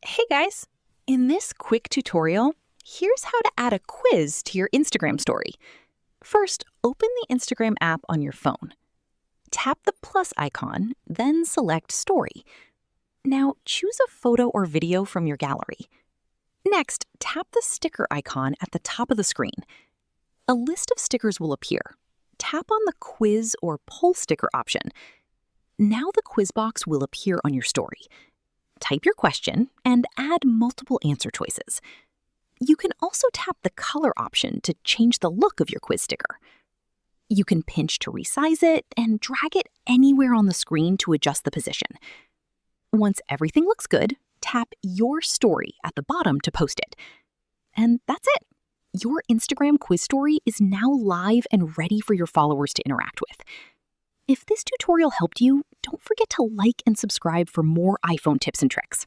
Hey guys! In this quick tutorial, here's how to add a quiz to your Instagram story. First, open the Instagram app on your phone. Tap the plus icon, then select Story. Now choose a photo or video from your gallery. Next, tap the sticker icon at the top of the screen. A list of stickers will appear. Tap on the quiz or poll sticker option. Now the quiz box will appear on your story. Type your question and add multiple answer choices. You can also tap the color option to change the look of your quiz sticker. You can pinch to resize it and drag it anywhere on the screen to adjust the position. Once everything looks good, tap Your Story at the bottom to post it. And that's it. Your Instagram quiz story is now live and ready for your followers to interact with. If this tutorial helped you, don't forget to like and subscribe for more iPhone tips and tricks.